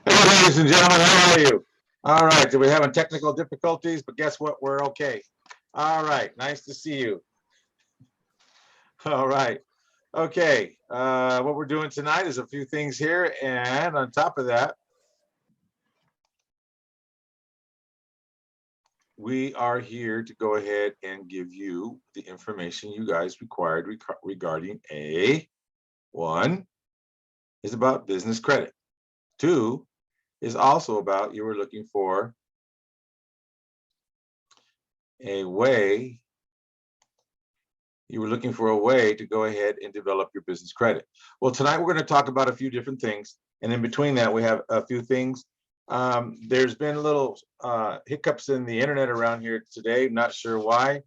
Hey, ladies and gentlemen, how are you? All right, so we're having technical difficulties, but guess what? We're okay. All right, nice to see you. All right, okay. What we're doing tonight is a few things here, and on top of that, we are here to go ahead and give you the information you guys required regarding one is about business credit. Two is also about you were looking for a way to go ahead and develop your business credit. Well, tonight we're going to talk about a few different things. And in between that, we have a few things. There's been little hiccups in the internet around here today. Not sure why.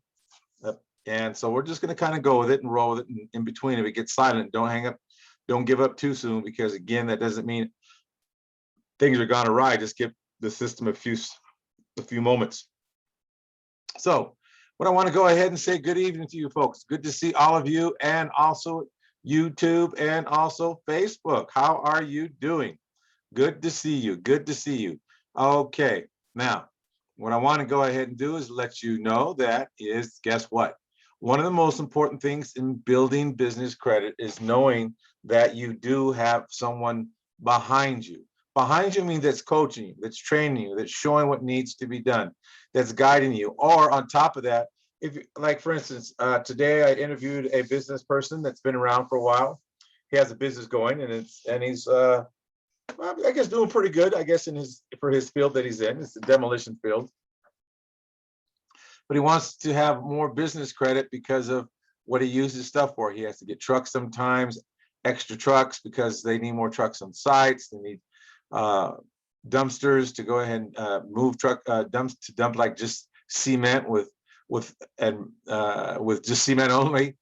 And so we're just going to kind of go with it and roll with it. And in between, if it gets silent, don't hang up. Don't give up too soon, because again, that doesn't mean things are gone awry. Just give the system a few moments. So what I want to go ahead and say good evening to you folks. Good to see all of you, and also YouTube and also Facebook. How are you doing? Good to see you. Good to see you. Okay. Now, what I want to go ahead and do is let you know that is, guess what? One of the most important things in building business credit is knowing that you do have someone behind you. Behind you means that's coaching you, that's training you, that's showing what needs to be done, that's guiding you. Or on top of that, if you, like for instance, today I interviewed a business person that's been around for a while. He has a business going, and he's I guess doing pretty good, I guess, for his field that he's in. It's the demolition field. But he wants to have more business credit because of what he uses stuff for. He has to get trucks sometimes, extra trucks, because they need more trucks on sites. They need dumpsters to go ahead and move dumps to dump like just cement with just cement only,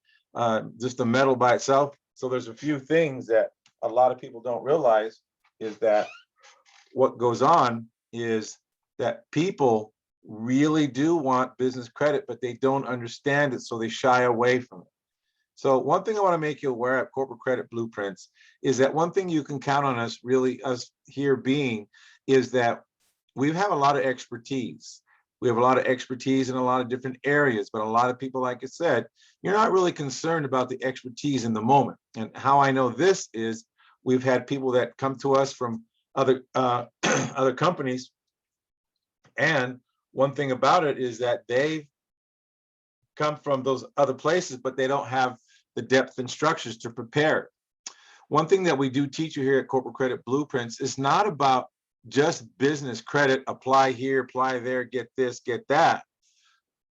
just the metal by itself. So there's a few things that a lot of people don't realize is that what goes on is that people really do want business credit, but they don't understand it, so they shy away from it. So one thing I want to make you aware of Corporate Credit Blueprints is that one thing you can count on us, really us here being, is that we have a lot of expertise. We have a lot of expertise in a lot of different areas, but a lot of people, like I said, you're not really concerned about the expertise in the moment. And how I know this is we've had people that come to us from other other companies, and one thing about it is that they've come from those other places, but they don't have the depth and structures to prepare. One thing that we do teach you here at Corporate Credit Blueprints is not about just business credit, apply here, apply there, get this, get that.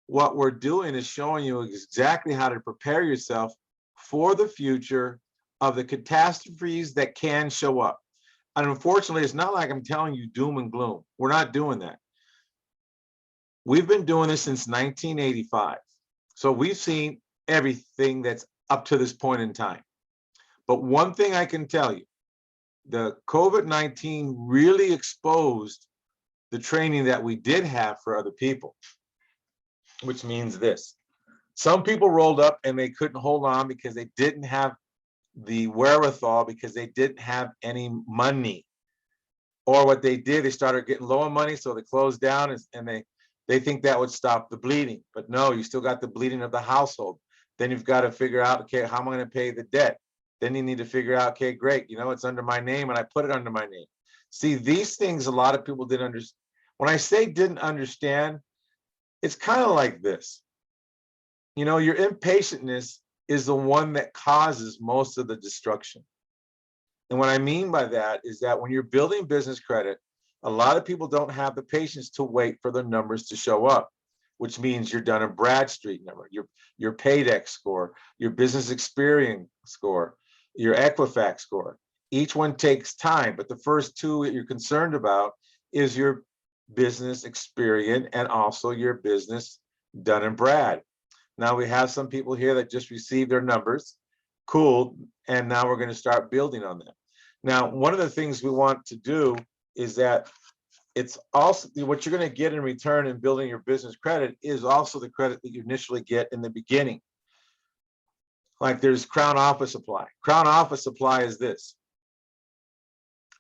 What we're doing is showing you exactly how to prepare yourself for the future of the catastrophes that can show up. And unfortunately, it's not like I'm telling you doom and gloom. We're not doing that. We've been doing this since 1985. So we've seen everything that's up to this point in time. But one thing I can tell you, the COVID-19 really exposed the training that we did have for other people, which means this. Some people rolled up and they couldn't hold on because they didn't have the wherewithal, because they didn't have any money. Or what they did, they started getting low on money, so they closed down, and they think that would stop the bleeding. But no, you still got the bleeding of the household. Then you've got to figure out, okay, how am I going to pay the debt? Then you need to figure out, okay, great, it's under my name and I put it under my name. See, these things a lot of people didn't understand. When I say didn't understand, it's kind of like this. Your impatientness is the one that causes most of the destruction. And what I mean by that is that when you're building business credit, a lot of people don't have the patience to wait for the numbers to show up, which means your Dun & Bradstreet number, your Paydex score, your business experience score, your Equifax score. Each one takes time, but the first two that you're concerned about is your business Experian and also your business Dun & Brad. Now we have some people here that just received their numbers. Cool. And now we're going to start building on them. Now, one of the things we want to do is that it's also what you're going to get in return in building your business credit is also the credit that you initially get in the beginning. Like there's Crown Office Supply. Crown Office Supply is this.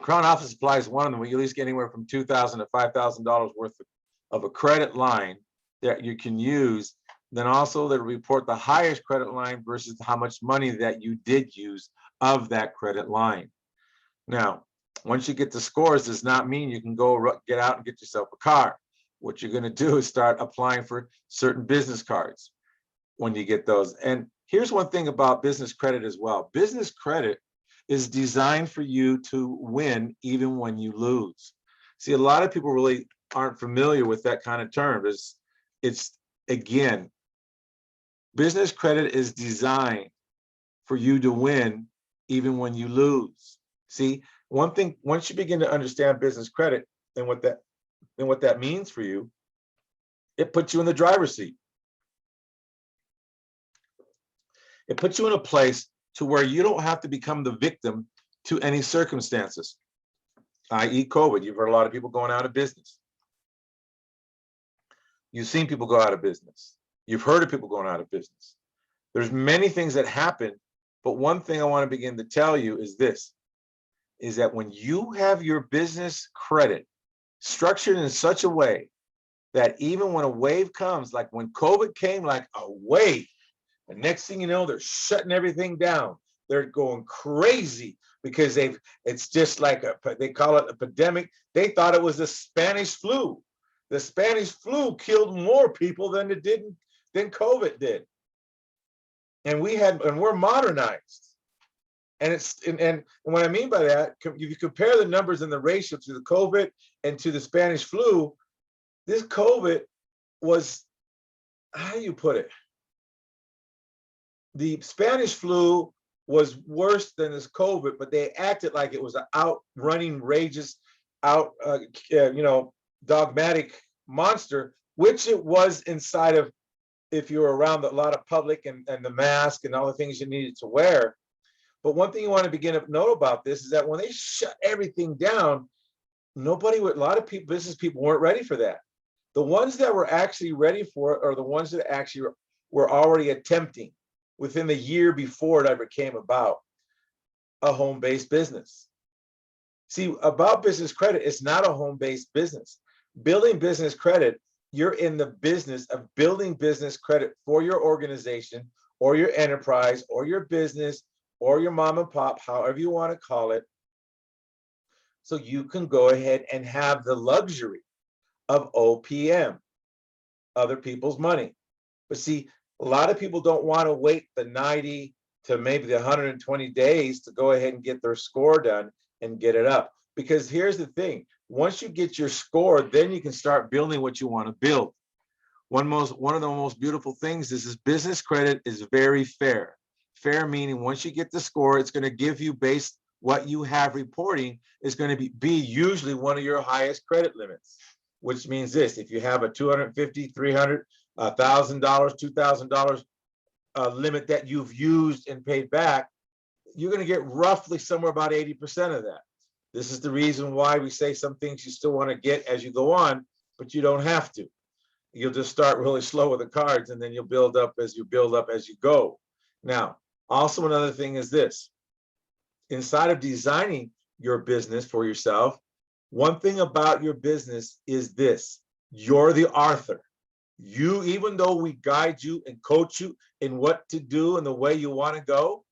Crown Office Supply is one of them where you at least get anywhere from $2,000 to $5,000 worth of a credit line that you can use. Then also they'll report the highest credit line versus how much money that you did use of that credit line. Now, once you get the scores, does not mean you can go get out and get yourself a car. What you're going to do is start applying for certain business cards when you get those. And here's one thing about business credit as well. Business credit is designed for you to win even when you lose. See, a lot of people really aren't familiar with that kind of term. It's again, business credit is designed for you to win even when you lose. See, one thing, once you begin to understand business credit and what that means for you, it puts you in the driver's seat. It puts you in a place to where you don't have to become the victim to any circumstances, i.e. COVID. You've heard a lot of people going out of business. You've seen people go out of business. You've heard of people going out of business. There's many things that happen, but one thing I want to begin to tell you is this, is that when you have your business credit structured in such a way that even when a wave comes, like when COVID came like a wave, the next thing you know, they're shutting everything down. They're going crazy because it's just like they call it a pandemic. They thought it was the Spanish flu. The Spanish flu killed more people than COVID did. And we're modernized. And what I mean by that, if you compare the numbers and the ratio to the COVID and to the Spanish flu, this COVID was, how do you put it? The Spanish flu was worse than this COVID, but they acted like it was an outrunning, rageous, dogmatic monster, which it was inside of, if you were around a lot of public and the mask and all the things you needed to wear. But one thing you want to begin to know about this is that when they shut everything down, a lot of people, business people weren't ready for that. The ones that were actually ready for it are the ones that actually were already attempting within the year before it ever came about, a home-based business. See, about business credit, it's not a home-based business. Building business credit, you're in the business of building business credit for your organization or your enterprise or your business or your mom and pop, however you want to call it, so you can go ahead and have the luxury of OPM, other people's money. But see, a lot of people don't want to wait the 90 to maybe the 120 days to go ahead and get their score done and get it up. Because here's the thing, once you get your score, then you can start building what you want to build. One of the most beautiful things is business credit is very fair. Fair meaning once you get the score, it's going to give you based what you have reporting is going to be usually one of your highest credit limits, which means this: if you have a $250, $300, $1,000, $2,000 limit that you've used and paid back, you're going to get roughly somewhere about 80% of that. This is the reason why we say some things you still want to get as you go on, but you don't have to. You'll just start really slow with the cards, and then you'll build up as you go. Now, also another thing is this: inside of designing your business for yourself, one thing about your business is this: you're the author. You, even though we guide you and coach you in what to do and the way you want to go,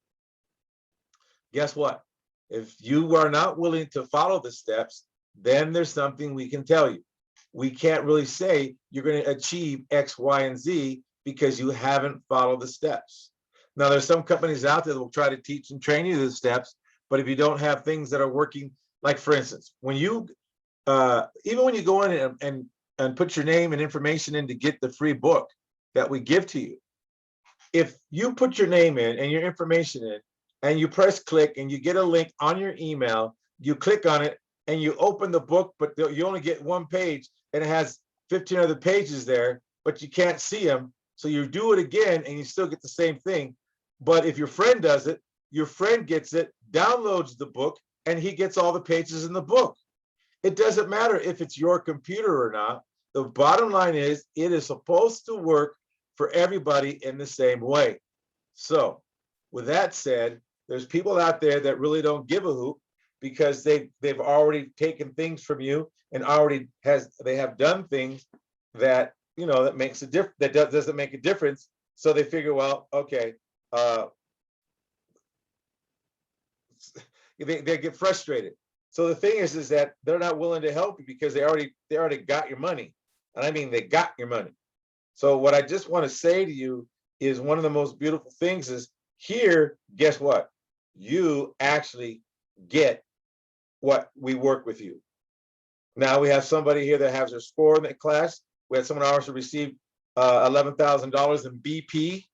guess what? If you are not willing to follow the steps, then there's something we can tell you. We can't really say you're going to achieve X, Y, and Z because you haven't followed the steps. Now, there's some companies out there that will try to teach and train you the steps, but if you don't have things that are working, like for instance, when you, even when you go in and put your name and information in to get the free book that we give to you, if you put your name in and your information in, and you press click and you get a link on your email, you click on it and you open the book, but you only get one page and it has 15 other pages there, but you can't see them. So you do it again and you still get the same thing. But if your friend does it, your friend gets it, downloads the book, and he gets all the pages in the book. It doesn't matter if it's your computer or not. The bottom line is it is supposed to work for everybody in the same way. So with that said, there's people out there that really don't give a hoot because they've already taken things from you and they have done things that that makes a difference, that doesn't make a difference. So they figure, well, okay, they get frustrated. So the thing is that they're not willing to help you because they already got your money, and I mean they got your money. So what I just want to say to you is one of the most beautiful things is here. Guess what? You actually get what we work with you. Now we have somebody here that has their score in the class. We had someone else who received $11,000 in BP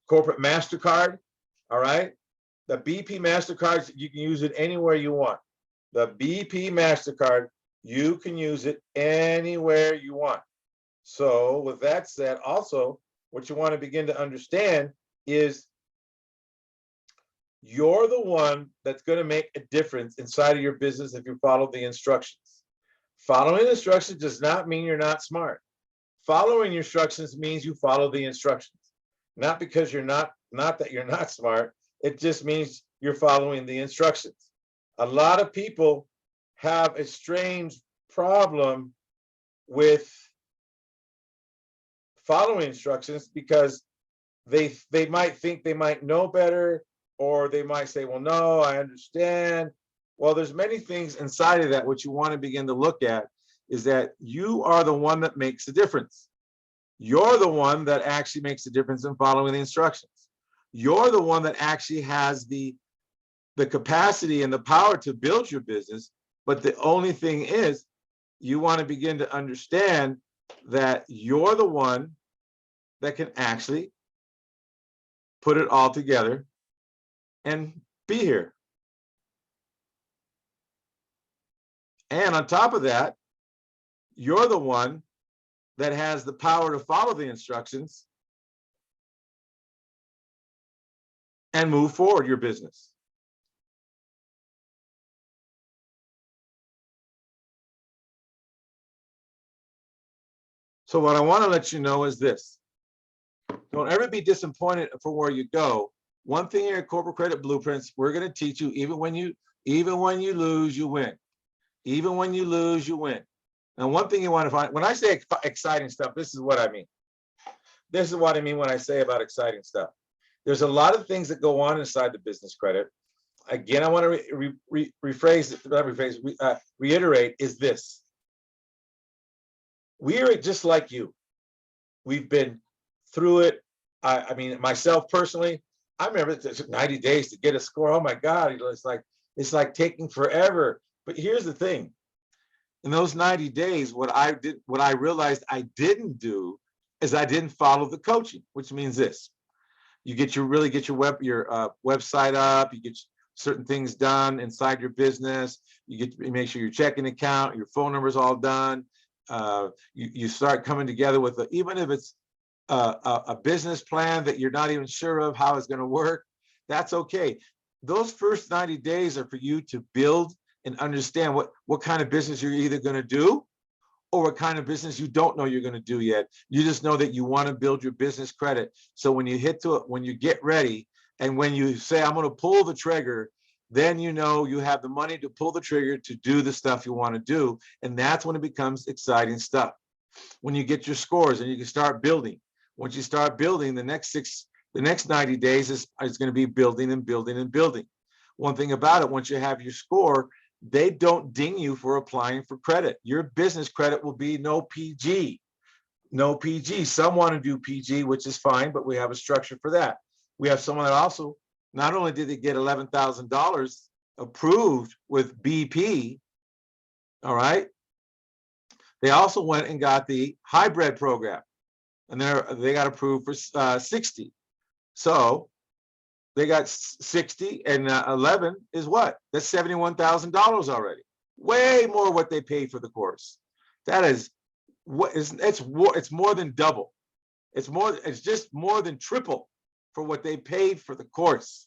corporate MasterCard. All right. The BP MasterCards, you can use it anywhere you want. The BP MasterCard, you can use it anywhere you want. So with that said, also what you want to begin to understand is you're the one that's going to make a difference inside of your business if you follow the instructions. Following instructions does not mean you're not smart. Following instructions means you follow the instructions. Not because you're not that you're not smart. It just means you're following the instructions. A lot of people have a strange problem with following instructions because they might think they might know better, or they might say, well, no, I understand. Well, there's many things inside of that. What you want to begin to look at is that you are the one that makes the difference. You're the one that actually makes the difference in following the instructions. You're the one that actually has the capacity and the power to build your business. But the only thing is, you want to begin to understand that you're the one that can actually put it all together and be here. And on top of that, you're the one that has the power to follow the instructions and move forward your business. So what I want to let you know is this: don't ever be disappointed for where you go. One thing here at Corporate Credit Blueprints, we're going to teach you, even when you lose, you win. Even when you lose, you win. And one thing you want to find, when I say exciting stuff, this is what I mean. This is what I mean when I say about exciting stuff. There's a lot of things that go on inside the business credit. Again, I want to reiterate is this: we are just like you. We've been through it. I mean, myself personally, I remember it took 90 days to get a score. Oh my God, it's like taking forever. But here's the thing: in those 90 days, what I realized I didn't do is I didn't follow the coaching, which means this: You really get your website up. You get certain things done inside your business. You make sure your checking account, your phone number is all done. You start coming together with even if it's a business plan that you're not even sure of how it's going to work. That's okay. Those first 90 days are for you to build and understand what kind of business you're either going to do or what kind of business you don't know you're going to do yet. You just know that you want to build your business credit. So when you when you get ready and when you say, I'm going to pull the trigger, then you know you have the money to pull the trigger to do the stuff you want to do. And that's when it becomes exciting stuff. When you get your scores and you can start building. Once you start building, the next 90 days is going to be building and building and building. One thing about it, once you have your score, they don't ding you for applying for credit. Your business credit will be no PG. No PG. Some want to do PG, which is fine, but we have a structure for that. We have someone that also, not only did they get $11,000 approved with BP, all right, they also went and got the hybrid program, and they got approved for 60. So they got 60 and 11 is what? That's $71,000 already. Way more what they paid for the course. That is what is it's more than double. It's just more than triple for what they paid for the course.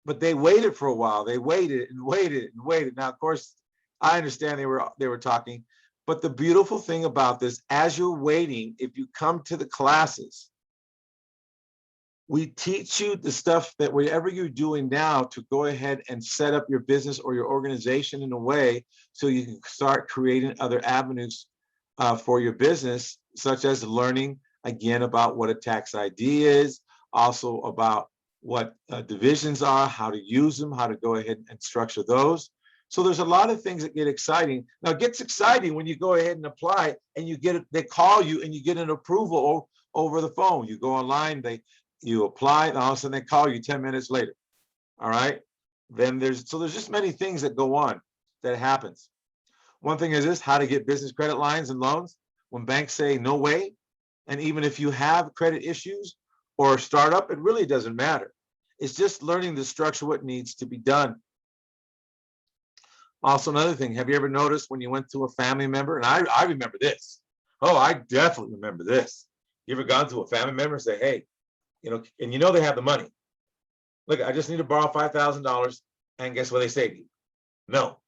But they waited for a while. They waited and waited and waited. Now, of course, I understand they were talking, but the beautiful thing about this, as you're waiting, if you come to the classes, we teach you the stuff that whatever you're doing now to go ahead and set up your business or your organization in a way so you can start creating other avenues for your business, such as learning again about what a tax ID is, also about what divisions are, how to use them, how to go ahead and structure those. So there's a lot of things that get exciting. Now it gets exciting when you go ahead and apply and you get it, they call you and you get an approval over the phone. You go online, you apply, and all of a sudden they call you 10 minutes later. All right. Then there's just many things that go on that happens. One thing is this, how to get business credit lines and loans when banks say no way. And even if you have credit issues or a startup, it really doesn't matter. It's just learning the structure, what needs to be done. Also, another thing, have you ever noticed when you went to a family member, and I remember this. Oh, I definitely remember this. You ever gone to a family member and say, hey, and they have the money. Look, I just need to borrow $5,000, and guess what they say to you? No.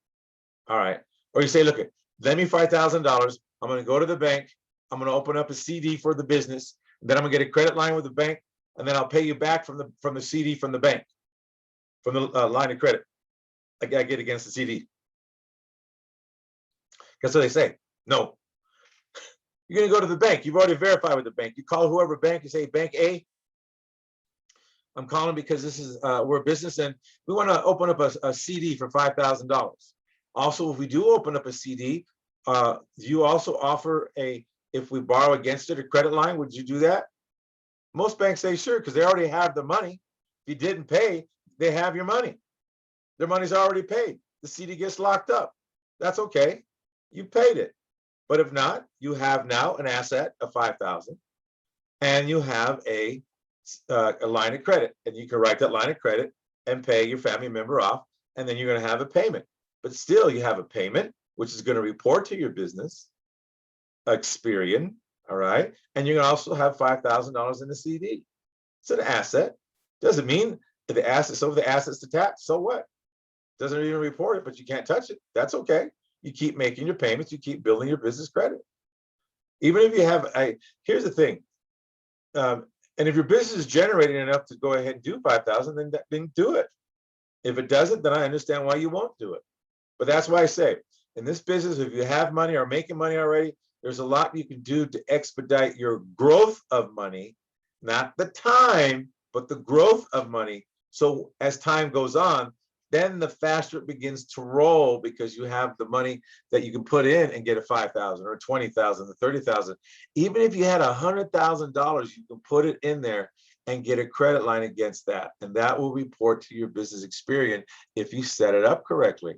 All right. Or you say, look, lend me $5,000. I'm going to go to the bank. I'm going to open up a CD for the business. Then I'm going to get a credit line with the bank, and then I'll pay you back from the CD from the bank, from the line of credit I get against the CD. Guess what they say? No. You're going to go to the bank. You've already verified with the bank. You call whoever bank, you say, Bank A, I'm calling because this is we're a business and we want to open up a CD for $5,000. Also, if we do open up a CD, do you also offer if we borrow against it, a credit line? Would you do that? Most banks say sure, because they already have the money. If you didn't pay, they have your money. Their money's already paid. The CD gets locked up. That's okay. You paid it. But if not, you have now an asset of $5,000, and you have a line of credit, and you can write that line of credit and pay your family member off, and then you're going to have a payment. But still, you have a payment, which is going to report to your business Experian, all right? And you're going to also have $5,000 in the CD. It's an asset. Doesn't mean that the asset's detached. So what? Doesn't even report it, but you can't touch it. That's okay. You keep making your payments. You keep building your business credit. Even if you have, here's the thing. And if your business is generating enough to go ahead and do 5,000, then do it. If it doesn't, then I understand why you won't do it. But that's why I say, in this business, if you have money or making money already, there's a lot you can do to expedite your growth of money, not the time, but the growth of money. So as time goes on, then the faster it begins to roll, because you have the money that you can put in and get a 5,000 or 20,000 or 30,000. Even if you had $100,000, you can put it in there and get a credit line against that. And that will report to your business Experian if you set it up correctly.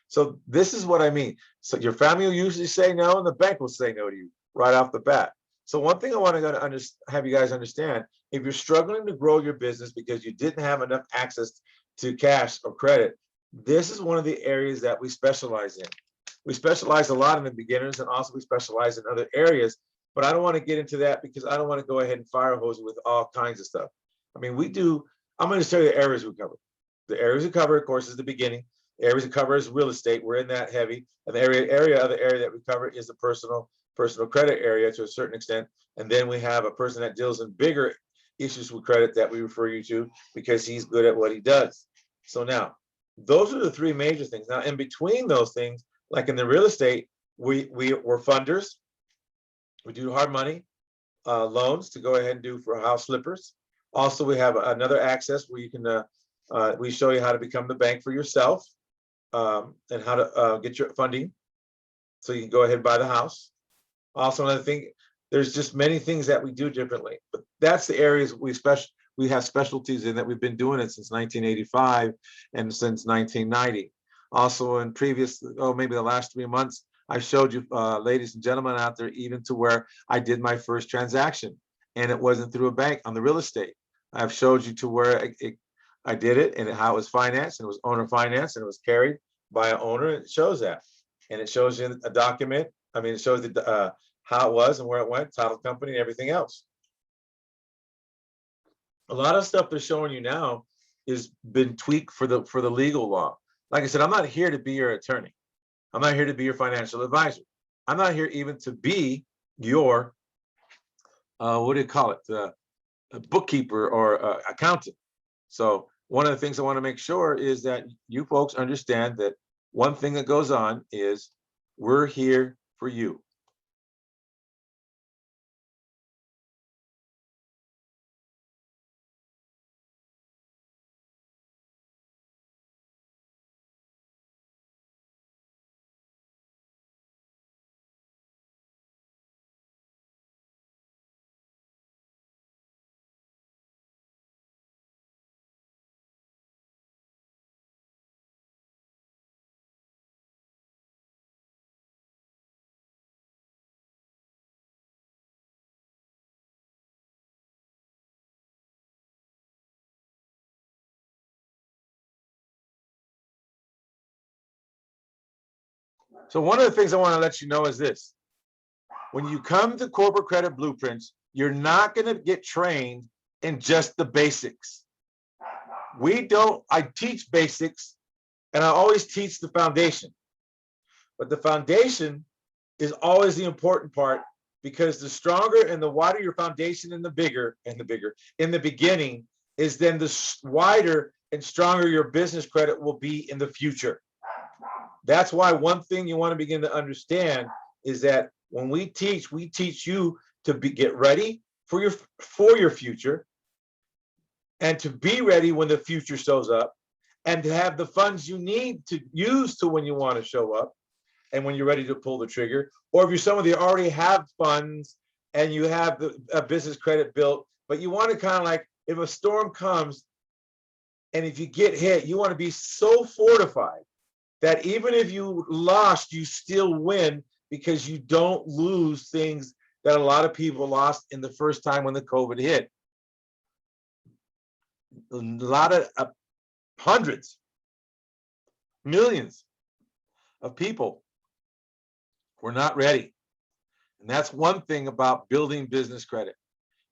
So this is what I mean. So your family will usually say no, and the bank will say no to you right off the bat. So one thing I want to have you guys understand, if you're struggling to grow your business because you didn't have enough access to cash or credit, this is one of the areas that we specialize in. We specialize a lot in the beginners, and also we specialize in other areas, but I don't want to get into that because I don't want to go ahead and fire hose with all kinds of stuff. I mean, I'm going to tell you the areas we cover. The areas we cover, of course, is the beginning. The areas we cover is real estate. We're in that heavy. And the other area that we cover is the personal credit area to a certain extent. And then we have a person that deals in bigger issues with credit that we refer you to because he's good at what he does. So now, those are the three major things. Now, in between those things, like in the real estate, we're funders. We do hard money loans to go ahead and do for house flippers. Also, we have another access where you can, we show you how to become the bank for yourself and how to get your funding so you can go ahead and buy the house. Also, another thing, there's just many things that we do differently, but that's the areas we have specialties in that we've been doing it since 1985 and since 1990. Also, in previous, maybe the last 3 months, I showed you, ladies and gentlemen out there, even to where I did my first transaction, and it wasn't through a bank on the real estate. I've showed you to where I did it and how it was financed, and it was owner finance, and it was carried by an owner. And it shows that, and it shows you a document. I mean, it shows the how it was and where it went, title company, and everything else. A lot of stuff they're showing you now is been tweaked for the legal law. Like I said, I'm not here to be your attorney. I'm not here to be your financial advisor. I'm not here even to be your what do you call it, a bookkeeper or accountant. So one of the things I want to make sure is that you folks understand that one thing that goes on is we're here for you. So one of the things I want to let you know is this. When you come to Corporate Credit Blueprints, you're not going to get trained in just the basics. I teach basics, and I always teach the foundation. But the foundation is always the important part, because the stronger and the wider your foundation and the bigger in the beginning is, then the wider and stronger your business credit will be in the future. That's why one thing you want to begin to understand is that when we teach you to get ready for your future, and to be ready when the future shows up, and to have the funds you need to use to when you want to show up and when you're ready to pull the trigger. Or if you're somebody that already have funds and you have a business credit built, but you want to kind of like, if a storm comes and if you get hit, you want to be so fortified that even if you lost, you still win, because you don't lose things that a lot of people lost in the first time when the COVID hit. A lot of hundreds, millions of people were not ready. And that's one thing about building business credit.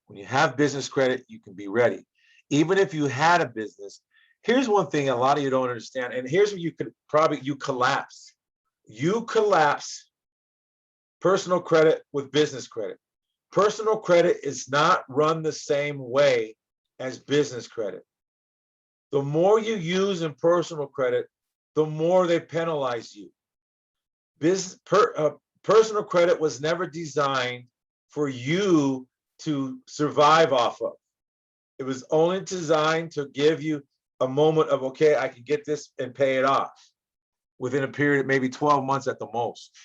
When you have business credit, you can be ready. Even if you had a business, here's one thing a lot of you don't understand, and here's where you collapse. You collapse personal credit with business credit. Personal credit is not run the same way as business credit. The more you use in personal credit, the more they penalize you. Personal credit was never designed for you to survive off of. It was only designed to give you a moment of, okay, I can get this and pay it off within a period of maybe 12 months at the most.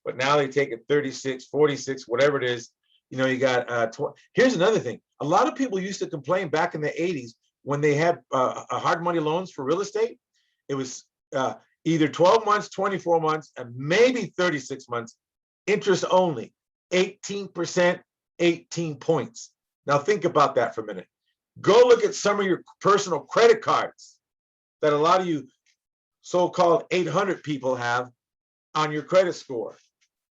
But now they take it 36, 46, whatever it is. You know, you got, here's another thing. A lot of people used to complain back in the 80s when they had hard money loans for real estate. It was either 12 months, 24 months, and maybe 36 months, interest only, 18%, 18 points. Now think about that for a minute. Go look at some of your personal credit cards that a lot of you so-called 800 people have on your credit score.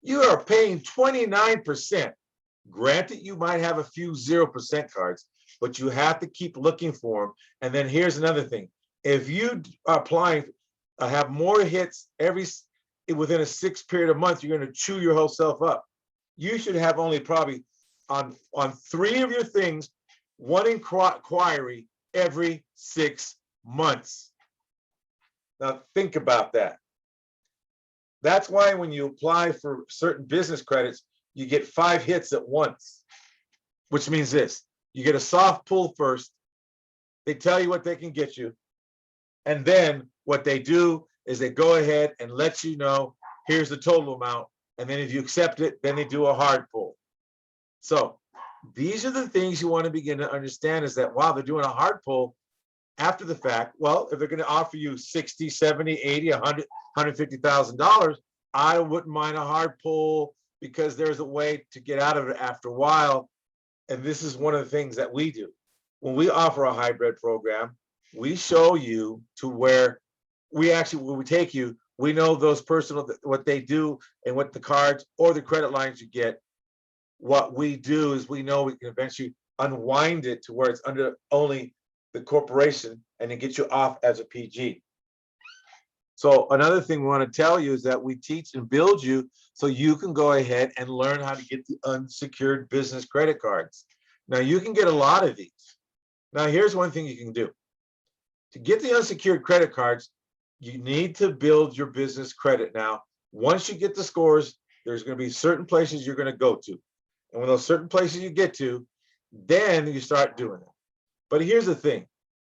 You are paying 29%. Granted, you might have a few 0% cards, but you have to keep looking for them. And then here's another thing. If you are applying, have more hits within a 6 period of months, you're going to chew your whole self up. You should have only probably on 3 of your things, 1 inquiry every 6 months. Now think about that. That's why when you apply for certain business credits, you get 5 hits at once, which means this: you get a soft pull first. They tell you what they can get you. And then what they do is they go ahead and let you know, here's the total amount. And then if you accept it, then they do a hard pull. So these are the things you want to begin to understand, is that while they're doing a hard pull after the fact, well, if they're going to offer you 60, 70, 80, 100, $150,000, I wouldn't mind a hard pull, because there's a way to get out of it after a while. And this is one of the things that we do. When we offer a hybrid program, we show you to where when we take you, we know those personal, what they do and what the cards or the credit lines you get. What we do is we know we can eventually unwind it to where it's under only the corporation and then get you off as a PG. So another thing we want to tell you is that we teach and build you so you can go ahead and learn how to get the unsecured business credit cards. Now you can get a lot of these. Now here's one thing you can do. To get the unsecured credit cards, you need to build your business credit. Now, once you get the scores, there's going to be certain places you're going to go to. And when those certain places you get to, then you start doing it. But here's the thing.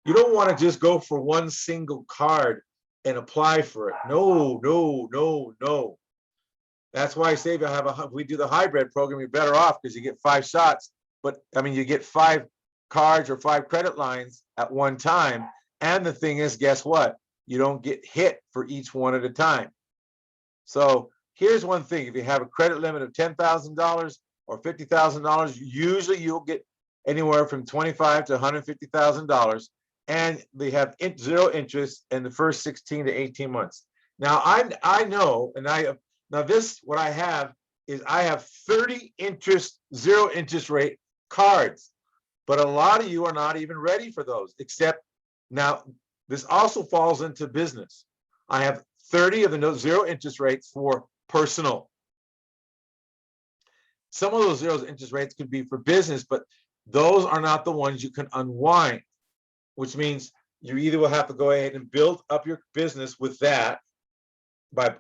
You don't want to just go for one single card and apply for it. No, no, no, no. That's why I say if we do the hybrid program, you're better off, because you get 5 shots. But I mean, you get 5 cards or 5 credit lines at one time. And the thing is, guess what? You don't get hit for each one at a time. So here's one thing. If you have a credit limit of $10,000 or $50,000, usually you'll get anywhere from $25,000 to $150,000. And they have 0 interest in the first 16 to 18 months. Now I know, and what I have is I have 30 0 interest rate cards, but a lot of you are not even ready for those, except now this also falls into business. I have 30 of the 0 interest rates for personal. Some of those 0 interest rates could be for business, but those are not the ones you can unwind, which means you either will have to go ahead and build up your business with that by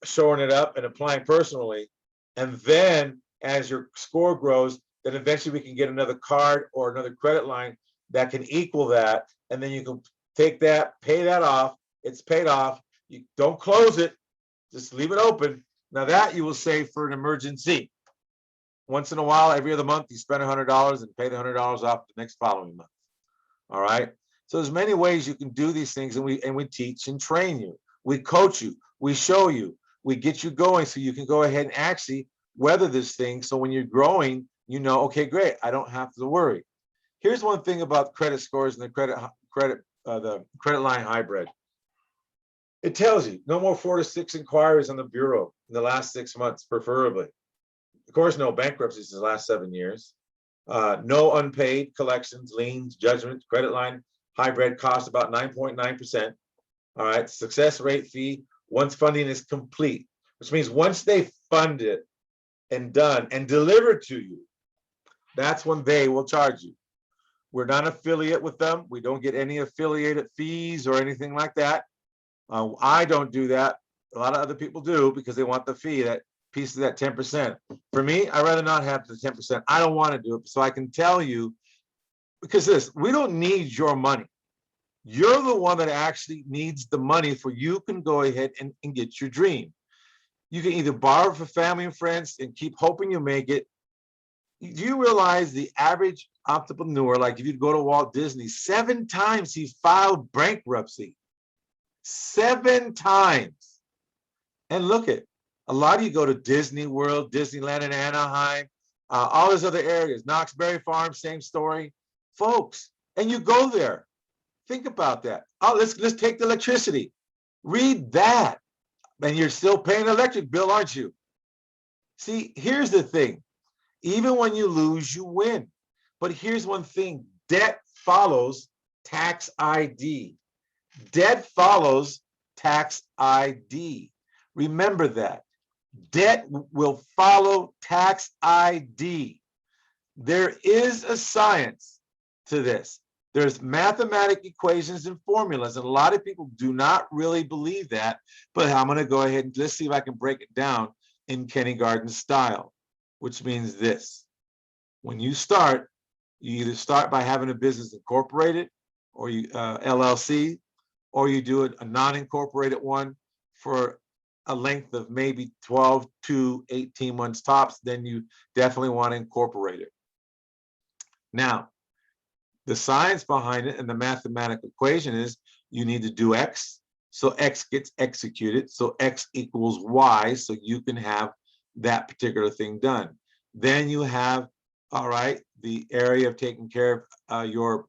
showing it up and applying personally. And then as your score grows, then eventually we can get another card or another credit line that can equal that. And then you can take that, pay that off. It's paid off. You don't close it, just leave it open. Now that you will save for an emergency. Once in a while, every other month, you spend $100 and pay the $100 off the next following month. All right. So there's many ways you can do these things, and we teach and train you. We coach you. We show you. We get you going so you can go ahead and actually weather this thing. So when you're growing, you know, okay, great, I don't have to worry. Here's one thing about credit scores and the credit line hybrid. It tells you no more 4 to 6 inquiries on the bureau in the last 6 months, preferably. Of course, no bankruptcies in the last 7 years. No unpaid collections, liens, judgments. Credit line hybrid costs about 9.9%. All right, success rate fee once funding is complete, which means once they fund it and done and delivered to you, that's when they will charge you. We're not affiliate with them. We don't get any affiliated fees or anything like that. I don't do that. A lot of other people do because they want the fee, that piece of that 10%. For me, I'd rather not have the 10%. I don't want to do it. So I can tell you, because we don't need your money. You're the one that actually needs the money for you can go ahead and get your dream. You can either borrow for family and friends and keep hoping you make it. Do you realize the average entrepreneur, like if you go to Walt Disney, 7 times he filed bankruptcy? 7 times. And look at, a lot of you go to Disney World, Disneyland in Anaheim, all those other areas, Knox Berry Farm, same story, folks. And you go there. Think about that. Oh, let's take the electricity. Read that. And you're still paying an electric bill, aren't you? See, here's the thing. Even when you lose, you win. But here's one thing. Debt follows tax ID. Debt follows tax ID. Remember that. Debt will follow tax ID. There is a science to this. There's mathematical equations and formulas, and a lot of people do not really believe that, but I'm going to go ahead and let's see if I can break it down in kindergarten style, which means this. When you start, you either start by having a business incorporated, or you LLC, or you do a non-incorporated one for a length of maybe 12 to 18 months tops, then you definitely want to incorporate it. Now, the science behind it and the mathematical equation is you need to do X, so X gets executed, so X equals Y, so you can have that particular thing done. Then you have, all right, the area of taking care of your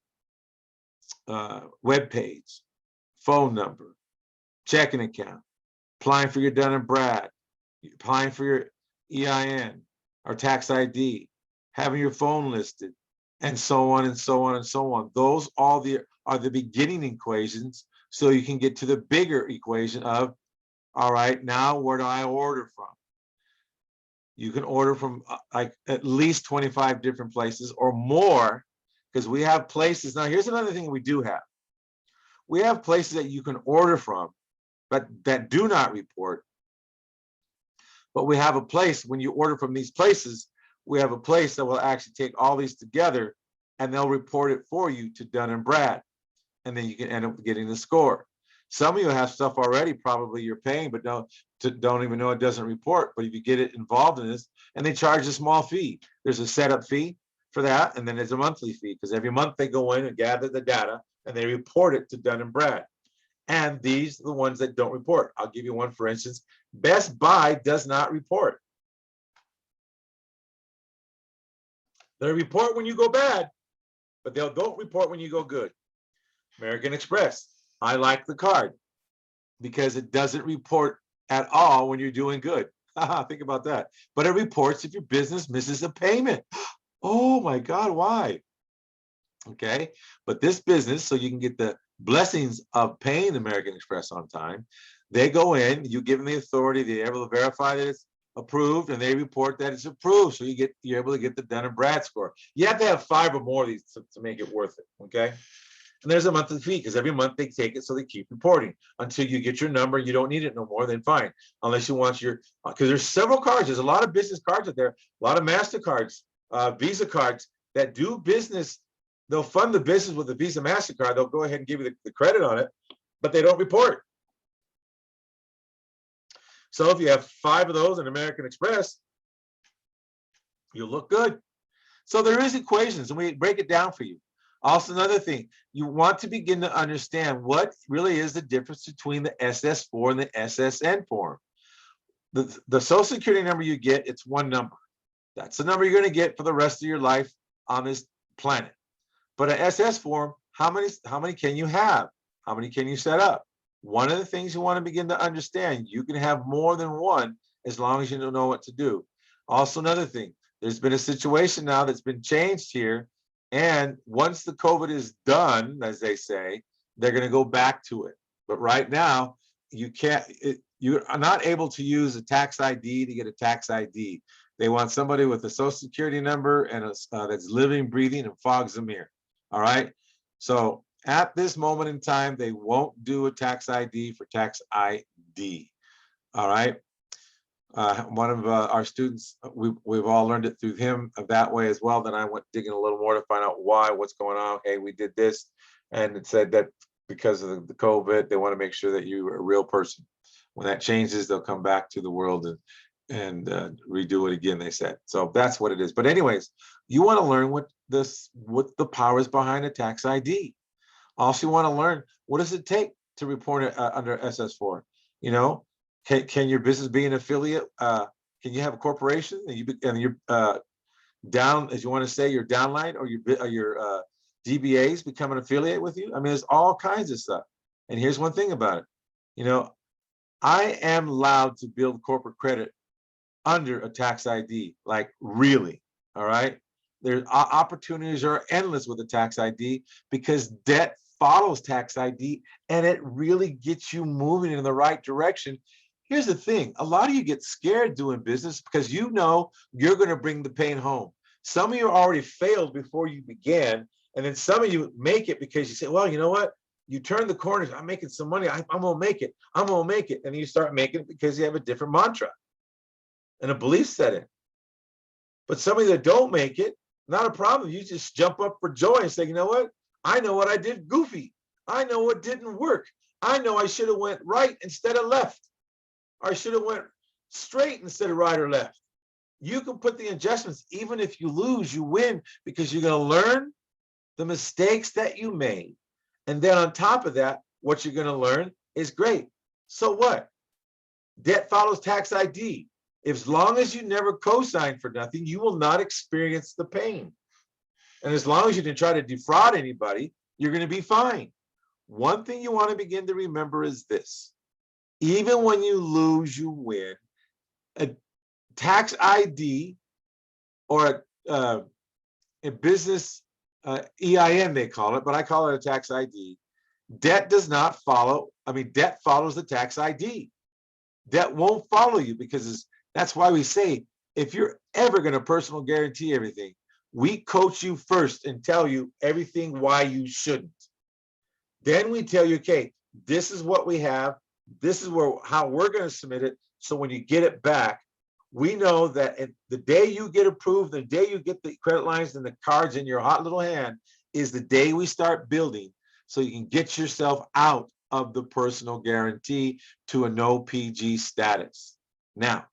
web page, phone number, checking account, applying for your Dun and Brad, applying for your EIN or tax ID, having your phone listed, and so on and so on and so on. Those all are the beginning equations, so you can get to the bigger equation of, all right, now where do I order from? You can order from like at least 25 different places or more, because we have places. Now, here's another thing we do have. We have places that you can order from, but that do not report. But we have a place, when you order from these places, we have a place that will actually take all these together and they'll report it for you to Dun and Brad. And then you can end up getting the score. Some of you have stuff already, probably you're paying, but don't even know it doesn't report. But if you get it involved in this, and they charge a small fee, there's a setup fee for that, and then there's a monthly fee, because every month they go in and gather the data and they report it to Dun and Brad. And these are the ones that don't report. I'll give you one, for instance. Best Buy does not report. They report when you go bad, but they don't report when you go good. American Express, I like the card because it doesn't report at all when you're doing good. Think about that. But it reports if your business misses a payment. Oh my God, why? Okay, but this business, so you can get the blessings of paying American Express on time, they go in, you give them the authority, they're able to verify that it's approved, and they report that it's approved. So you're able to get the Dun and Brad score. You have to have 5 or more of these to make it worth it. Okay. And there's a monthly fee, because every month they take it, so they keep reporting until you get your number. You don't need it no more, then fine. Unless you want your, because there's several cards. There's a lot of business cards out there, a lot of MasterCards, Visa cards that do business. They'll fund the business with the Visa MasterCard. They'll go ahead and give you the credit on it, but they don't report. So if you have 5 of those in American Express, you'll look good. So there is equations, and we break it down for you. Also, another thing, you want to begin to understand what really is the difference between the SS4 and the SSN form. The Social Security number you get, it's one number. That's the number you're going to get for the rest of your life on this planet. But an SS form, how many can you have? How many can you set up? One of the things you want to begin to understand, you can have more than one as long as you don't know what to do. Also, another thing, there's been a situation now that's been changed here. And once the COVID is done, as they say, they're going to go back to it. But right now, you are not able to use a tax ID to get a tax ID. They want somebody with a Social Security number and that's living, breathing, and fogs a mirror. All right. So at this moment in time, they won't do a tax ID for tax ID. All right. One of our students, we've all learned it through him that way as well. Then I went digging a little more to find out what's going on. Hey, we did this, and it said that because of the COVID, they want to make sure that you're a real person. When that changes, they'll come back to the world and redo it again, they said. So that's what it is. But anyways, you want to learn what the powers behind a tax ID. Also, you want to learn, what does it take to report it under SS4? You know, can your business be an affiliate? Can you have a corporation and down, as you want to say, your downline or your DBAs become an affiliate with you. I mean, there's all kinds of stuff. And here's one thing about it. You know, I am allowed to build corporate credit under a tax ID, like really, all right? There's opportunities are endless with a tax ID because debt follows tax ID and it really gets you moving in the right direction. Here's the thing, a lot of you get scared doing business because you know you're going to bring the pain home. Some of you already failed before you began, and then some of you make it because you say, well, you know what? You turn the corners, I'm making some money, I'm going to make it, I'm going to make it. And you start making it because you have a different mantra and a belief setting. But somebody that don't make it, not a problem. You just jump up for joy and say, you know what? I know what I did goofy. I know what didn't work. I know I should have went right instead of left. I should have went straight instead of right or left. You can put the adjustments. Even if you lose, you win because you're going to learn the mistakes that you made. And then on top of that, what you're going to learn is great. So what? Debt follows tax ID. As long as you never co-sign for nothing, you will not experience the pain. And as long as you didn't try to defraud anybody, you're going to be fine. One thing you want to begin to remember is this. Even when you lose, you win. A tax ID or a business EIN, they call it, but I call it a tax ID. Debt does not follow. I mean, debt follows the tax ID. Debt won't follow you because that's why we say, if you're ever going to personal guarantee everything, we coach you first and tell you everything why you shouldn't. Then we tell you, okay, this is what we have. This is how we're going to submit it. So when you get it back, we know that the day you get approved, the day you get the credit lines and the cards in your hot little hand is the day we start building so you can get yourself out of the personal guarantee to a no PG status. Now,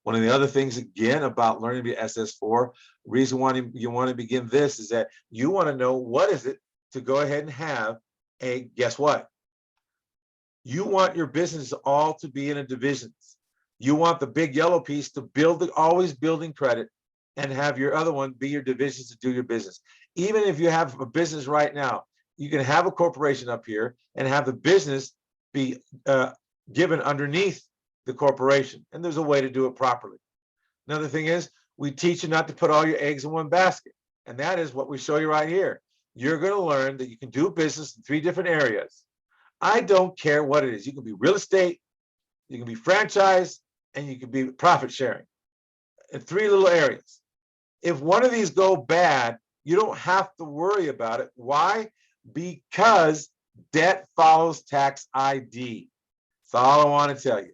one of the other things, again, about learning to be SS4, reason why you want to begin this is that you want to know what is it to go ahead and have a, guess what? You want your business all to be in a divisions. You want the big yellow piece to build, always building credit, and have your other one be your divisions to do your business. Even if you have a business right now, you can have a corporation up here and have the business be given underneath the corporation. And there's a way to do it properly. Another thing is we teach you not to put all your eggs in one basket. And that is what we show you right here. You're going to learn that you can do business in 3 different areas. I don't care what it is. You can be real estate, you can be franchise, and you can be profit sharing in 3 little areas. If one of these go bad, you don't have to worry about it. Why? Because debt follows tax ID. That's all I want to tell you.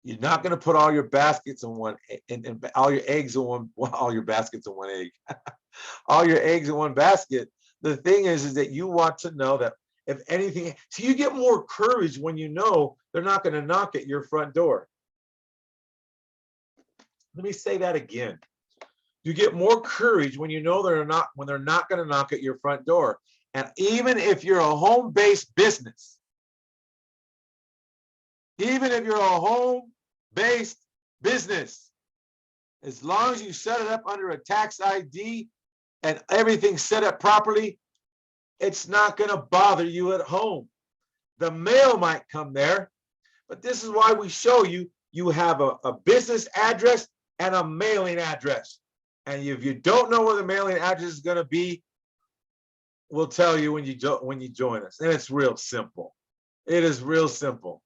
You're not going to put all your baskets in one, and all your eggs in one, all your baskets in one egg, all your eggs in one basket. The thing is that you want to know that if anything, so you get more courage when you know they're not going to knock at your front door. Let me say that again. You get more courage when you know they're not going to knock at your front door. And even if you're a home-based business, even if you're a home-based business, as long as you set it up under a tax ID and everything's set up properly, it's not going to bother you at home. The mail might come there, but this is why we show you, you have a business address and a mailing address. And if you don't know where the mailing address is going to be, we'll tell you when you join us. And it's real simple. It is real simple.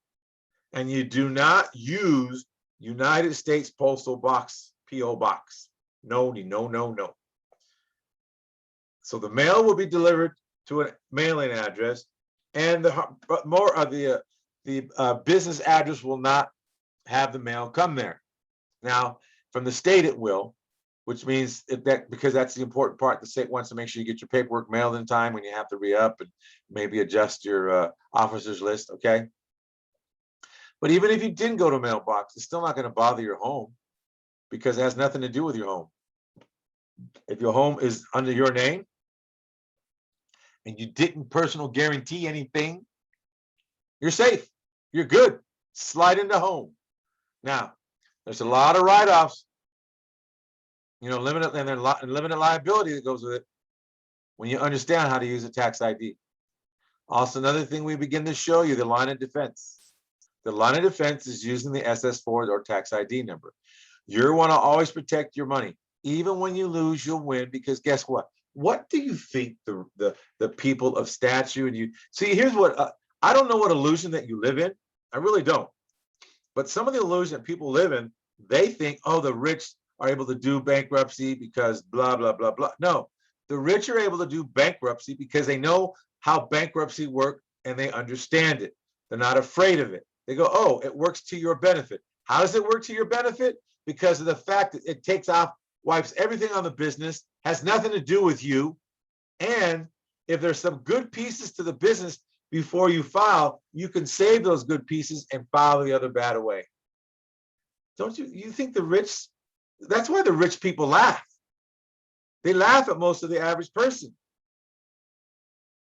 And you do not use United States Postal Box, P.O. Box. No, no, no, no. So the mail will be delivered to a mailing address, and the business address will not have the mail come there. Now, from the state, it will, which means because that's the important part. The state wants to make sure you get your paperwork mailed in time when you have to re-up and maybe adjust your officers list, okay? But even if you didn't go to a mailbox, it's still not going to bother your home because it has nothing to do with your home. If your home is under your name and you didn't personal guarantee anything, you're safe. You're good. Slide into home. Now, there's a lot of write-offs. limited and then limited liability that goes with it when you understand how to use a tax ID. Also, another thing we begin to show you, the line of defense. The line of defense is using the SS4 or tax ID number. You want to always protect your money. Even when you lose, you'll win, because guess what? What do you think the people of stature and you see? Here's what I don't know what illusion that you live in. I really don't. But some of the illusion that people live in, they think, oh, the rich are able to do bankruptcy because blah, blah, blah, blah. No, the rich are able to do bankruptcy because they know how bankruptcy works and they understand it. They're not afraid of it. They go, oh, it works to your benefit. How does it work to your benefit? Because of the fact that it takes off, wipes everything on the business, has nothing to do with you. And if there's some good pieces to the business before you file, you can save those good pieces and file the other bad away. Don't you think the rich, that's why the rich people laugh. They laugh at most of the average person.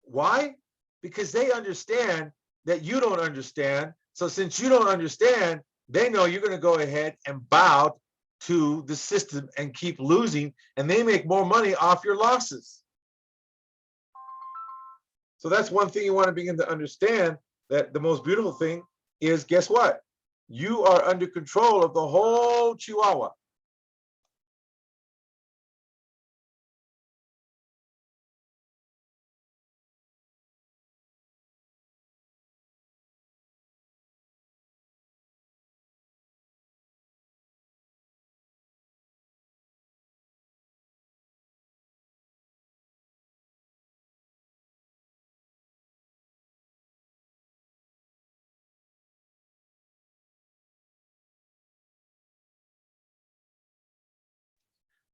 Why? Because they understand that you don't understand. So since you don't understand, they know you're going to go ahead and bow to the system and keep losing, and they make more money off your losses. So that's one thing you want to begin to understand, that the most beautiful thing is, guess what? You are under control of the whole Chihuahua.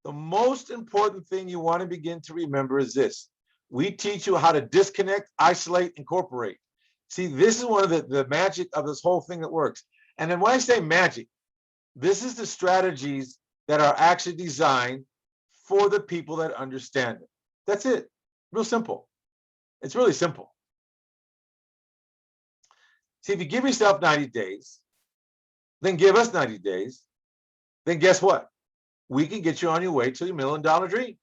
The most important thing you want to begin to remember is this. We teach you how to disconnect, isolate, incorporate. See, this is one of the magic of this whole thing that works. And then when I say magic, this is the strategies that are actually designed for the people that understand it. That's it. Real simple. It's really simple. See, if you give yourself 90 days, then give us 90 days, then guess what? We can get you on your way to your $1 million dream.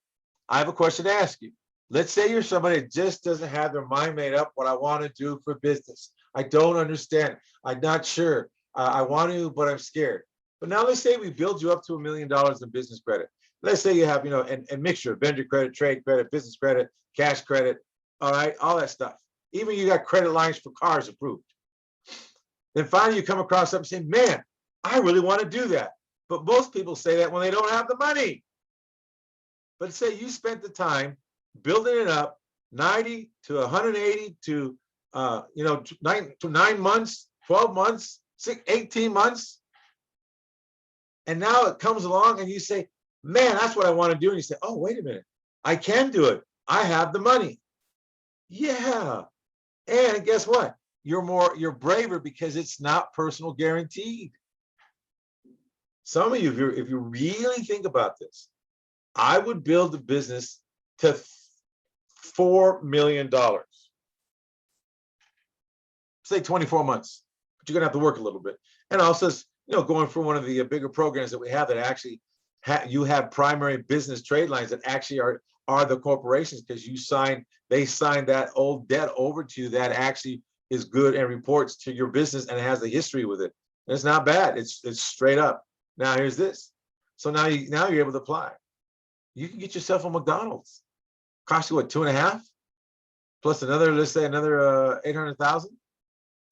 I have a question to ask you. Let's say you're somebody that just doesn't have their mind made up what I want to do for business. I don't understand. I'm not sure. I want to, but I'm scared. But now let's say we build you up to $1 million in business credit. Let's say you have, a mixture of vendor credit, trade credit, business credit, cash credit, all right, all that stuff. Even you got credit lines for cars approved. Then finally you come across something saying, man, I really want to do that. But most people say that when they don't have the money. But say you spent the time building it up, 90 to 180 to 9 months, 12 months, 18 months. And now it comes along and you say, man, that's what I want to do. And you say, oh, wait a minute, I can do it. I have the money. Yeah. And guess what? You're braver because it's not personal guaranteed. Some of you, if you really think about this, I would build a business to $4 million. Say 24 months, but you're gonna have to work a little bit. And also, going for one of the bigger programs that we have that actually you have primary business trade lines that actually are the corporations, because they signed that old debt over to you that actually is good and reports to your business and it has the history with it. And it's not bad. It's straight up. Now here's this. So now you're able to apply. You can get yourself a McDonald's. Cost you what, 2.5? Plus another, let's say another 800,000.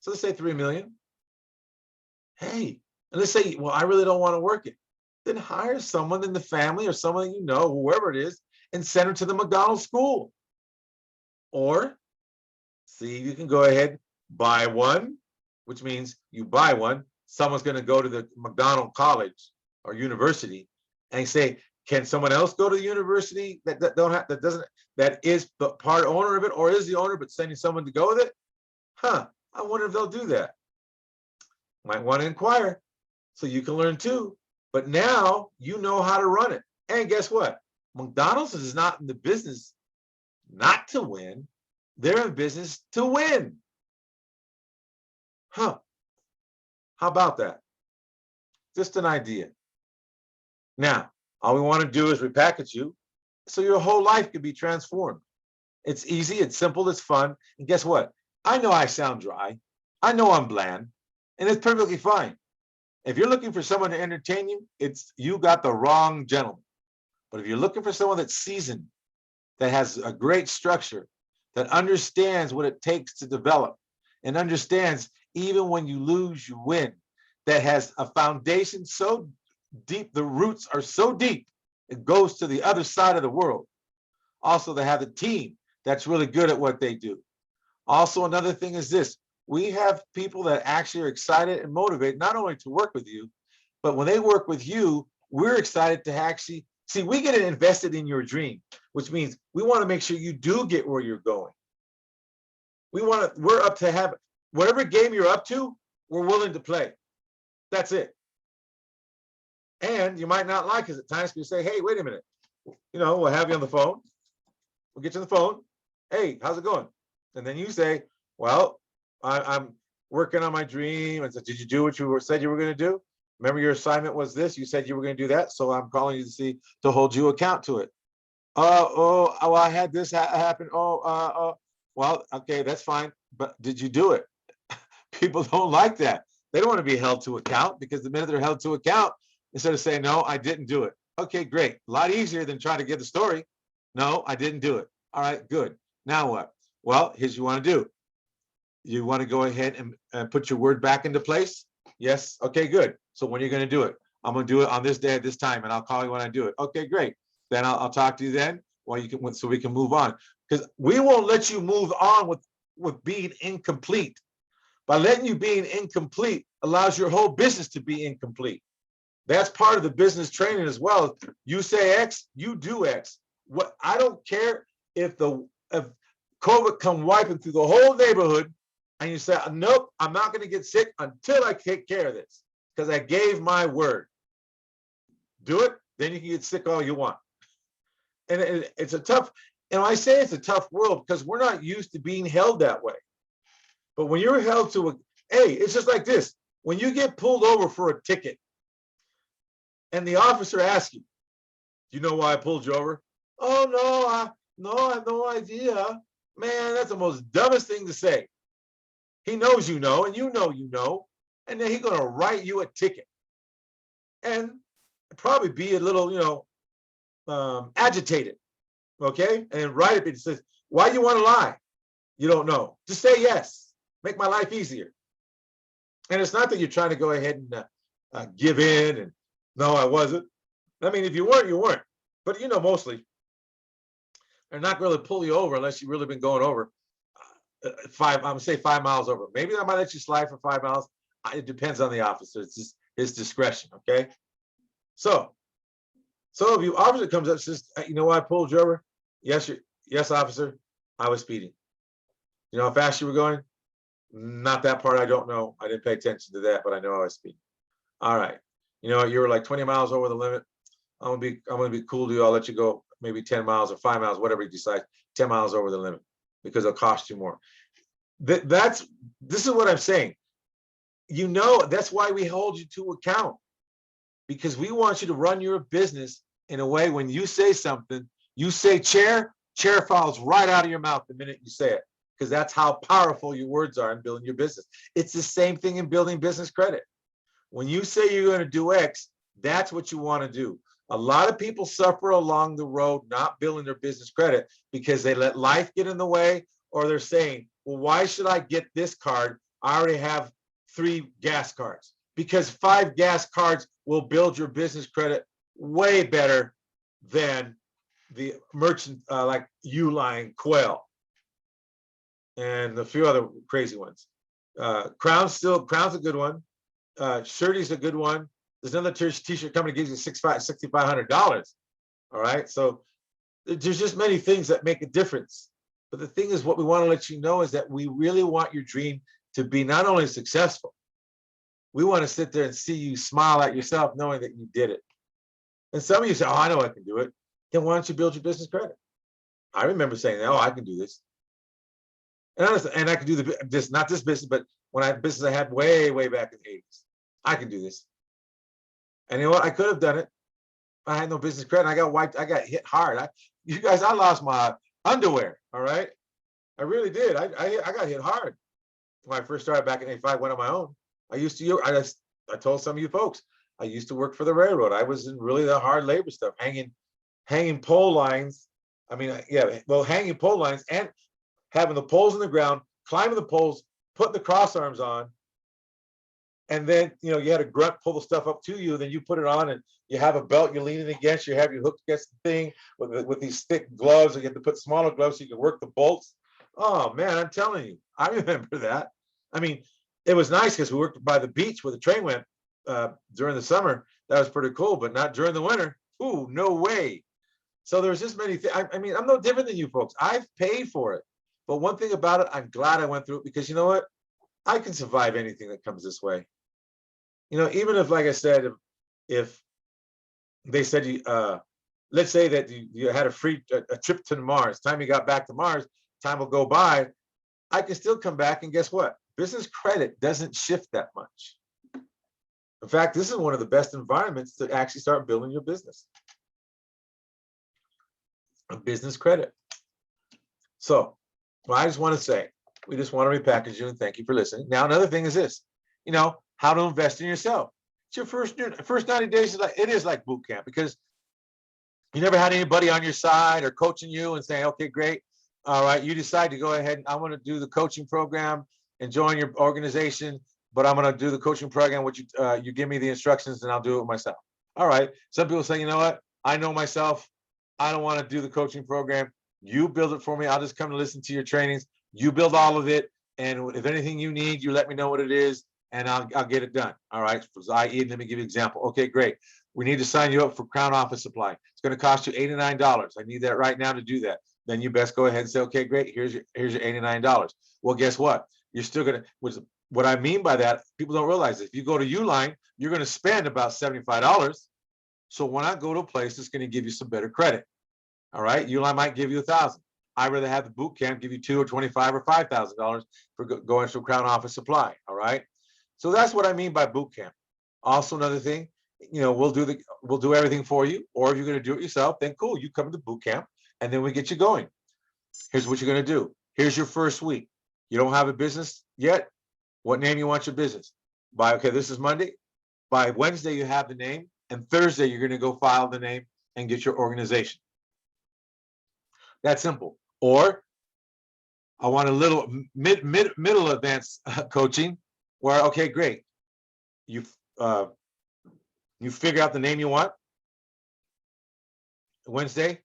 So let's say 3 million. Hey, and let's say, well, I really don't want to work it. Then hire someone in the family or someone whoever it is, and send them to the McDonald's school. Or see, you can go ahead, buy one, which means you buy one. Someone's going to go to the McDonald College or university and say, can someone else go to the university that is the part owner of it, or is the owner but sending someone to go with it? I wonder if they'll do that. Might want to inquire so you can learn too. But now you know how to run it. And guess what? McDonald's is not in the business not to win. They're in business to win. How about that? Just an idea. Now, All we want to do is repackage you so your whole life could be transformed. It's easy, it's simple, it's fun. And guess what? I know I sound dry. I know I'm bland, and it's perfectly fine. If you're looking for someone to entertain you, you got the wrong gentleman. But if you're looking for someone that's seasoned, that has a great structure, that understands what it takes to develop, and understands even when you lose, you win, that has a foundation so deep, the roots are so deep, it goes to the other side of the world. Also, they have a team that's really good at what they do. Also, another thing is this: we have people that actually are excited and motivated not only to work with you, but when they work with you, we're excited to actually see, we get invested in your dream, which means we want to make sure you do get where you're going. We're up to have whatever game you're up to, we're willing to play. That's it. And you might not like us at times, you say, hey, wait a minute. We'll have you on the phone. We'll get you on the phone. Hey, how's it going? And then you say, well, I'm working on my dream. And so, did you do what you said you were going to do? Remember, your assignment was this. You said you were going to do that. So I'm calling you to hold you account to it. Well, I had this happen. Well, okay, that's fine. But did you do it? People don't like that. They don't want to be held to account, because the minute they're held to account, instead of saying, no, I didn't do it. Okay, great. A lot easier than trying to give the story. No, I didn't do it. All right, good. Now what? Well, here's what you want to do. You want to go ahead and put your word back into place? Yes. Okay, good. So when are you going to do it? I'm going to do it on this day at this time, and I'll call you when I do it. Okay, great. Then I'll talk to you then. Well, so we can move on, because we won't let you move on with being incomplete. By letting you being incomplete allows your whole business to be incomplete. That's part of the business training as well. You say X, you do X. What I don't care if COVID come wiping through the whole neighborhood, and you say, nope, I'm not going to get sick until I take care of this, because I gave my word. Do it, then you can get sick all you want. And it's a tough, and I say it's a tough world because we're not used to being held that way. But when you're held to it's just like this. When you get pulled over for a ticket and the officer asks you, do you know why I pulled you over? Oh, no, I have no idea. Man, that's the most dumbest thing to say. He knows you know, and you know, and then he's going to write you a ticket and probably be a little, agitated, okay? And write it, it says, why do you want to lie? You don't know. Just say yes. Make my life easier. And it's not that you're trying to go ahead and give in and, no, I wasn't. I mean, if you weren't, you weren't. But, mostly they're not going to pull you over unless you've really been going over I'm going to say 5 miles over. Maybe I might let you slide for 5 miles. It depends on the officer. It's just his discretion, okay? So if your officer comes up and says, you know why I pulled you over? Yes, officer, I was speeding. You know how fast you were going? Not that part, I don't know. I didn't pay attention to that, but I know I was speeding. All right. You were like 20 miles over the limit. I'm gonna be cool to you. I'll let you go maybe 10 miles or 5 miles, whatever you decide, 10 miles over the limit, because it'll cost you more. This is what I'm saying. That's why we hold you to account, because we want you to run your business in a way when you say something, you say chair falls right out of your mouth the minute you say it, because that's how powerful your words are in building your business. It's the same thing in building business credit. When you say you're going to do X, that's what you want to do. A lot of people suffer along the road not building their business credit because they let life get in the way, or they're saying, well, why should I get this card? I already have 3 gas cards. Because 5 gas cards will build your business credit way better than the merchant like Uline, Quail, and a few other crazy ones. Crown's a good one. Shirty's a good one. There's another t-shirt company gives you $6,500. All right, so there's just many things that make a difference. But the thing is, what we want to let you know is that we really want your dream to be not only successful, we want to sit there and see you smile at yourself knowing that you did it. And some of you say, oh, I know I can do it. Then why don't you build your business credit? I remember saying, oh, I can do this. And I can do this, not this business, but when I had business I had way back in the 80s. I can do this. And you know what? I could have done it, I had no business credit. I got wiped. I got hit hard. You guys, I lost my underwear. All right. I really did. I got hit hard when I first started back in '85, went on my own. I told some of you folks, I used to work for the railroad. I was in really the hard labor stuff, hanging pole lines. I mean, yeah, well, hanging pole lines and having the poles in the ground, climbing the poles, putting the cross arms on, and then you had a grunt pull the stuff up to you, then you put it on, and you have a belt you're leaning against, you have your hook against the thing with these thick gloves, and you have to put smaller gloves so you can work the bolts. Oh man, I'm telling you, I remember that. I mean, it was nice because we worked by the beach where the train went during the summer. That was pretty cool, but not during the winter. Ooh, no way. So there's just many things. I mean, I'm no different than you folks. I've paid for it. But one thing about it, I'm glad I went through it, because you know what? I can survive anything that comes this way. Even if, like I said, if they said let's say that you had a trip to Mars. Time you got back to Mars, time will go by. I can still come back, and guess what? Business credit doesn't shift that much. In fact, this is one of the best environments to actually start building your business. A business credit. So, I just want to say, we just want to repackage you and thank you for listening. Now, another thing is this, how to invest in yourself. It's your first 90 days. It is like boot camp, because you never had anybody on your side or coaching you and saying, okay, great. All right, you decide to go ahead and I want to do the coaching program and join your organization, but I'm going to do the coaching program, which you give me the instructions and I'll do it myself. All right. Some people say, you know what? I know myself. I don't want to do the coaching program. You build it for me. I'll just come to listen to your trainings. You build all of it. And if anything you need, you let me know what it is, and I'll get it done. All right. So i.e., let me give you an example. Okay, great. We need to sign you up for Crown Office Supply. It's going to cost you $89. I need that right now to do that. Then you best go ahead and say, okay, great. Here's your $89. Well, guess what? You're still going to, what I mean by that, people don't realize, if you go to Uline, you're going to spend about $75. So why not go to a place that's going to give you some better credit? All right. Uline might give you $1,000. I'd rather have the boot camp give you $2,000 or $25,000 or $5,000 for going to Crown Office Supply. All right. So that's what I mean by boot camp. Also, another thing, we'll do everything for you. Or if you're going to do it yourself, then cool. You come to boot camp, and then we get you going. Here's what you're going to do. Here's your first week. You don't have a business yet. What name you want your business? Okay, this is Monday. By Wednesday, you have the name, and Thursday, you're going to go file the name and get your organization. That's simple. Or I want a little middle advanced coaching where, okay, great. You figure out the name you want. Wednesday,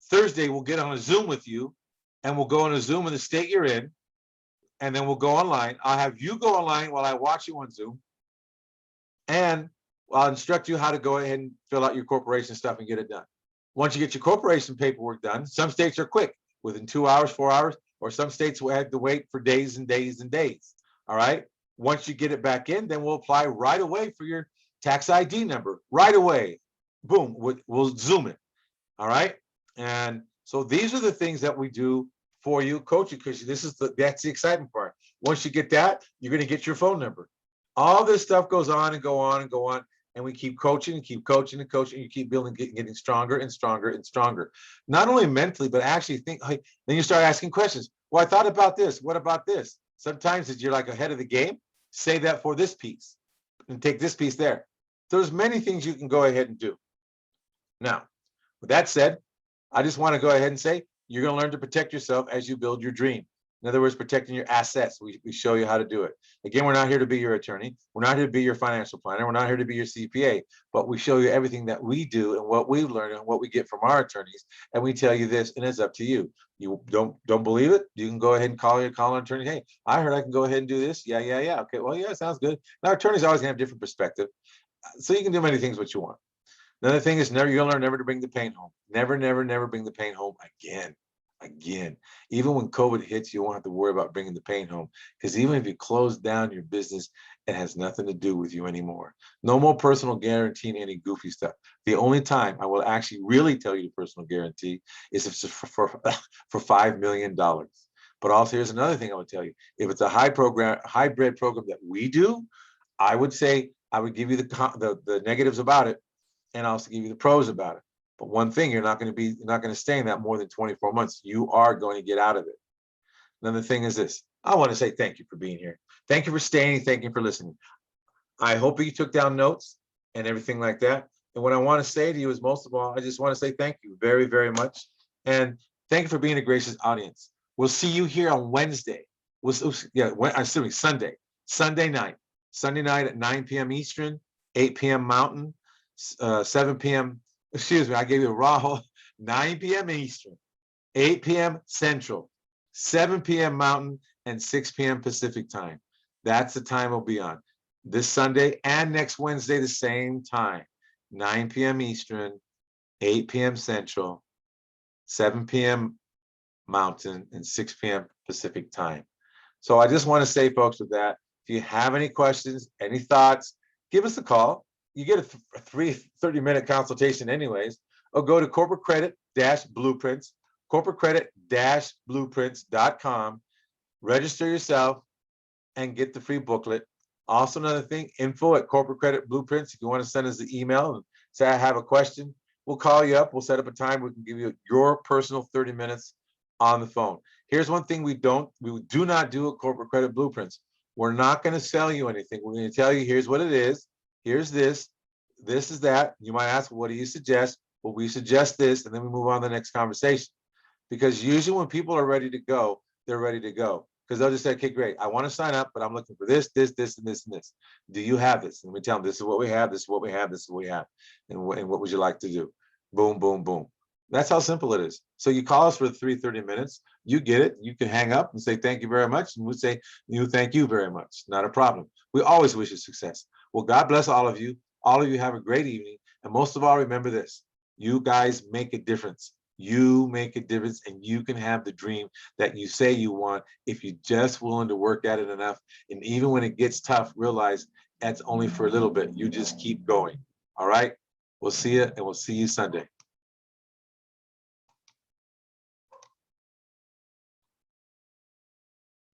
Thursday, we'll get on a Zoom with you, and we'll go on a Zoom in the state you're in, and then we'll go online. I'll have you go online while I watch you on Zoom, and I'll instruct you how to go ahead and fill out your corporation stuff and get it done. Once you get your corporation paperwork done, some states are quick, within 2 hours, 4 hours, or some states will have to wait for days and days and days. All right. Once you get it back in, then we'll apply right away for your tax ID number right away. Boom, we'll Zoom it. All right. And so these are the things that we do for you, coaching, because that's the exciting part. Once you get that, you're going to get your phone number. All this stuff goes on and go on and go on. And we keep coaching and keep coaching and coaching. You keep building, getting stronger and stronger and stronger. Not only mentally, but actually then you start asking questions. Well, I thought about this. What about this? Sometimes you're like ahead of the game. Say that for this piece and take this piece there. There's many things you can go ahead and do. Now, with that said, I just want to go ahead and say you're going to learn to protect yourself as you build your dream. In other words, protecting your assets. We show you how to do it. Again, we're not here to be your attorney. We're not here to be your financial planner. We're not here to be your CPA, but we show you everything that we do and what we've learned and what we get from our attorneys. And we tell you this, and it's up to you. You don't believe it? You can go ahead and call an attorney. Hey, I heard I can go ahead and do this. Yeah. Okay, well, yeah, sounds good. Now, attorneys always have a different perspective. So you can do many things what you want. Another thing is you're going to learn never to bring the pain home. Never bring the pain home again. Even when COVID hits, you won't have to worry about bringing the pain home, because even if you close down your business, it has nothing to do with you anymore. No more personal guarantee and any goofy stuff. The only time I will actually really tell you the personal guarantee is if it's for $5 million. But also, here's another thing I would tell you. If it's a hybrid program that we do, I would say I would give you the negatives about it. and also give you the pros about it. But one thing, you're not going to stay in that more than 24 months. You are going to get out of it. Another thing is this. I want to say thank you for being here. Thank you for staying. Thank you for listening. I hope you took down notes and everything like that. And what I want to say to you is, most of all, I just want to say thank you very, very much. And thank you for being a gracious audience. We'll see you here on Wednesday. Sunday night at 9 p.m. Eastern, 8 p.m. Mountain, 7 p.m. Excuse me, I gave you a raw 9 p.m. Eastern, 8 p.m. Central, 7 p.m. Mountain, and 6 p.m. Pacific time. That's the time we'll be on this Sunday and next Wednesday, the same time, 9 p.m. Eastern, 8 p.m. Central, 7 p.m. Mountain, and 6 p.m. Pacific time. So I just want to say, folks, with that, if you have any questions, any thoughts, give us a call. You get a 30-minute consultation anyways, or go to corporate credit-blueprints, corporatecredit-blueprints.com, register yourself and get the free booklet. Also, another thing, info at Corporate Credit Blueprints. If you want to send us the email and say, I have a question, we'll call you up. We'll set up a time. We can give you your personal 30 minutes on the phone. Here's one thing we do not do at Corporate Credit Blueprints. We're not going to sell you anything. We're going to tell you, here's what it is. Here's this. This is that. You might ask, what do you suggest? Well, we suggest this, and then we move on to the next conversation. Because usually when people are ready to go, they're ready to go. Because they'll just say, okay, great, I want to sign up, but I'm looking for this, this, this, and this, and this. Do you have this? And we tell them, this is what we have, this is what we have, this is what we have. And what would you like to do? Boom, boom, boom. That's how simple it is. So you call us for 30 minutes, you get it, you can hang up and say, thank you very much. And we say, thank you very much. Not a problem. We always wish you success. Well, God bless all of you. All of you have a great evening. And most of all, remember this, you guys make a difference. You make a difference, and you can have the dream that you say you want if you're just willing to work at it enough. And even when it gets tough, realize that's only for a little bit. You just keep going. All right. We'll see you, and we'll see you Sunday.